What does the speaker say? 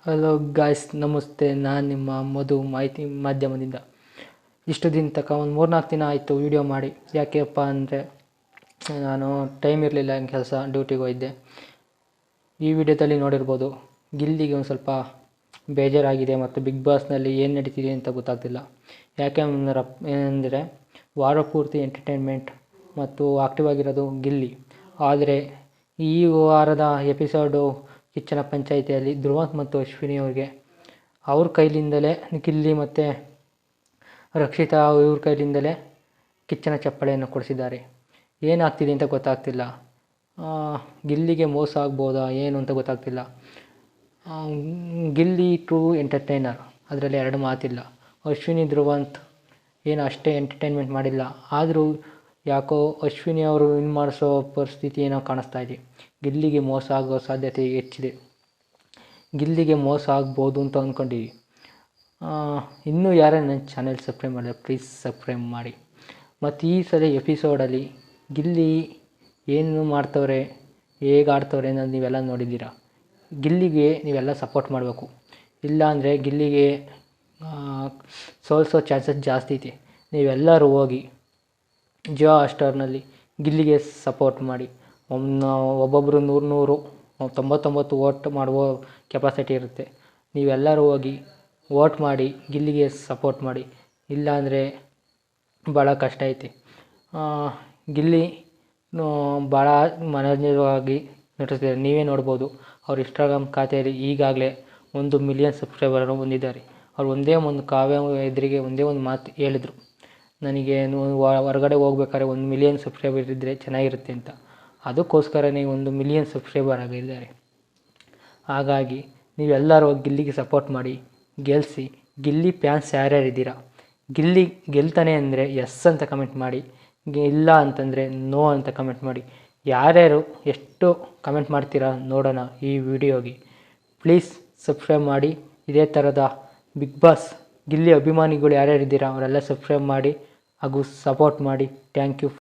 Hello guys, ನಮಸ್ತೆ. ನಾನು ನಿಮ್ಮ ಮಧು, ಮಾಹಿತಿ ಮಾಧ್ಯಮದಿಂದ. ಇಷ್ಟು ದಿನ ತನಕ ಒಂದು 3-4 ದಿನ ಆಯಿತು ವೀಡಿಯೋ ಮಾಡಿ. ಯಾಕೆಪ್ಪ ಅಂದರೆ ನಾನು ಟೈಮ್ ಇರಲಿಲ್ಲ, ಕೆಲಸ ಡ್ಯೂಟಿಗೆ ಹೋಗಿದ್ದೆ. ಈ ವಿಡಿಯೋದಲ್ಲಿ ನೋಡಿರ್ಬೋದು, ಗಿಲ್ಲಿಗೆ ಒಂದು ಸ್ವಲ್ಪ ಬೇಜಾರಾಗಿದೆ ಮತ್ತು ಬಿಗ್ ಬಾಸ್ನಲ್ಲಿ ಏನು ನಡೀತಿದೆ ಅಂತ ಗೊತ್ತಾಗ್ತಿಲ್ಲ. ಏನೆಂದರೆ ವಾರ ಪೂರ್ತಿ ಎಂಟರ್ಟೈನ್ಮೆಂಟ್ ಮತ್ತು ಆಕ್ಟಿವ್ ಆಗಿರೋದು ಗಿಲ್ಲಿ. ಆದರೆ ಈ ವಾರದ ಎಪಿಸೋಡು ಕಿಚ್ಚನ ಪಂಚಾಯಿತಿಯಲ್ಲಿ ಧ್ರುವಂತ್ ಮತ್ತು ಅಶ್ವಿನಿ ಅವ್ರಿಗೆ ಅವ್ರ ಕೈಲಿಂದಲೇ ಗಿಲ್ಲಿ ಮತ್ತು ರಕ್ಷಿತಾ ಇವ್ರ ಕೈಲಿಂದಲೇ ಕಿಚ್ಚನ ಚಪ್ಪಾಳೆಯನ್ನು ಕೊಡಿಸಿದ್ದಾರೆ. ಏನಾಗ್ತಿದೆ ಅಂತ ಗೊತ್ತಾಗ್ತಿಲ್ಲ. ಗಿಲ್ಲಿಗೆ ಮೋಸ ಆಗ್ಬೋದಾ ಏನು ಅಂತ ಗೊತ್ತಾಗ್ತಿಲ್ಲ. ಗಿಲ್ಲಿ ಟ್ರೂ ಎಂಟರ್ಟೈನರ್, ಅದರಲ್ಲಿ ಎರಡು ಮಾತಿಲ್ಲ. ಅಶ್ವಿನಿ ಧ್ರುವಂತ್ ಏನು ಅಷ್ಟೇ ಎಂಟರ್ಟೈನ್ಮೆಂಟ್ ಮಾಡಿಲ್ಲ. ಆದರೂ ಯಾಕೋ ಅಶ್ವಿನಿ ಅವರು ವಿನ್ ಮಾಡಿಸೋ ಪರಿಸ್ಥಿತಿ ಏನೋ ಕಾಣಿಸ್ತಾ ಇದೆ. ಗಿಲ್ಲಿಗೆ ಮೋಸ ಆಗೋ ಸಾಧ್ಯತೆ ಹೆಚ್ಚಿದೆ. ಗಿಲ್ಲಿಗೆ ಮೋಸ ಆಗ್ಬೋದು ಅಂತ ಅಂದ್ಕೊಂಡಿವಿ. ಇನ್ನೂ ಯಾರೇ ನನ್ನ ಚಾನೆಲ್ ಸಬ್ಸ್ಕ್ರೈಬ್ ಮಾಡಿದ್ರೆ ಪ್ಲೀಸ್ ಸಬ್ಸ್ಕ್ರೈಬ್ ಮಾಡಿ. ಮತ್ತು ಈ ಸಲ ಎಪಿಸೋಡಲ್ಲಿ ಗಿಲ್ಲಿ ಏನು ಮಾಡ್ತವ್ರೆ, ಹೇಗೆ ಆಡ್ತವ್ರೆ ಅನ್ನೋದು ನೀವೆಲ್ಲ ನೋಡಿದ್ದೀರ. ಗಿಲ್ಲಿಗೆ ನೀವೆಲ್ಲ ಸಪೋರ್ಟ್ ಮಾಡಬೇಕು. ಇಲ್ಲಾಂದರೆ ಗಿಲ್ಲಿಗೆ ಸೋಲಿಸೋ ಚಾನ್ಸಸ್ ಜಾಸ್ತಿ ಐತಿ. ನೀವೆಲ್ಲರೂ ಹೋಗಿ ಜಿಯೋ ಹಾಟ್‌ಸ್ಟಾರ್ನಲ್ಲಿ ಗಿಲ್ಲಿಗೆ ಸಪೋರ್ಟ್ ಮಾಡಿ. ಒಬ್ಬೊಬ್ಬರು 100 99 ವೋಟ್ ಮಾಡುವ ಕೆಪಾಸಿಟಿ ಇರುತ್ತೆ. ನೀವೆಲ್ಲರೂ ಹೋಗಿ ವೋಟ್ ಮಾಡಿ ಗಿಲ್ಲಿಗೆ ಸಪೋರ್ಟ್ ಮಾಡಿ. ಇಲ್ಲಾಂದರೆ ಭಾಳ ಕಷ್ಟ ಐತಿ. ಗಿಲ್ಲಿ ಭಾಳ ಮನೋರಂಜಕವಾಗಿ ನಟಿಸ್ತಿದ್ದಾರೆ. ನೀವೇ ನೋಡ್ಬೋದು, ಅವ್ರ ಇನ್ಸ್ಟಾಗ್ರಾಮ್ ಖಾತೆಯಲ್ಲಿ ಈಗಾಗಲೇ 1 ಮಿಲಿಯನ್ ಸಬ್ಸ್ಕ್ರೈಬರನ್ನು ಹೊಂದಿದ್ದಾರೆ. ಅವ್ರು ಒಂದೇ ಒಂದು ಕಾವ್ಯ ಎದುರಿಗೆ ಒಂದೇ ಒಂದು ಮಾತು ಹೇಳಿದರು, ನನಗೆ ಹೊರಗಡೆ ಹೋಗ್ಬೇಕಾದ್ರೆ 1 ಮಿಲಿಯನ್ ಸಬ್ಸ್ಕ್ರೈಬರ್ ಇದ್ದರೆ ಚೆನ್ನಾಗಿರುತ್ತೆ ಅಂತ. ಅದಕ್ಕೋಸ್ಕರನೇ 1 ಮಿಲಿಯನ್ ಸಬ್ಸ್ಕ್ರೈಬರ್ ಆಗಿದ್ದಾರೆ. ಹಾಗಾಗಿ ನೀವೆಲ್ಲರೂ ಗಿಲ್ಲಿಗೆ ಸಪೋರ್ಟ್ ಮಾಡಿ, ಗೆಲ್ಲಿಸಿ. ಗಿಲ್ಲಿ ಫ್ಯಾನ್ಸ್ ಯಾರ್ಯಾರಿದ್ದೀರಾ, ಗಿಲ್ಲಿ ಗೆಲ್ತಾನೆ ಅಂದರೆ ಎಸ್ ಅಂತ ಕಮೆಂಟ್ ಮಾಡಿ, ಇಲ್ಲ ಅಂತಂದರೆ ನೋ ಅಂತ ಕಮೆಂಟ್ ಮಾಡಿ. ಯಾರ್ಯಾರು ಎಷ್ಟು ಕಮೆಂಟ್ ಮಾಡ್ತೀರಾ ನೋಡೋಣ ಈ ವಿಡಿಯೋಗೆ. ಪ್ಲೀಸ್ ಸಬ್ಸ್ಕ್ರೈಬ್ ಮಾಡಿ. ಇದೇ ಥರದ ಬಿಗ್ ಬಾಸ್ ಗಿಲ್ಲಿ ಅಭಿಮಾನಿಗಳು ಯಾರ್ಯಾರಿದ್ದೀರಾ ಅವರೆಲ್ಲ ಸಬ್ಸ್ಕ್ರೈಬ್ ಮಾಡಿ ಹಾಗೂ ಸಪೋರ್ಟ್ ಮಾಡಿ. Thank you.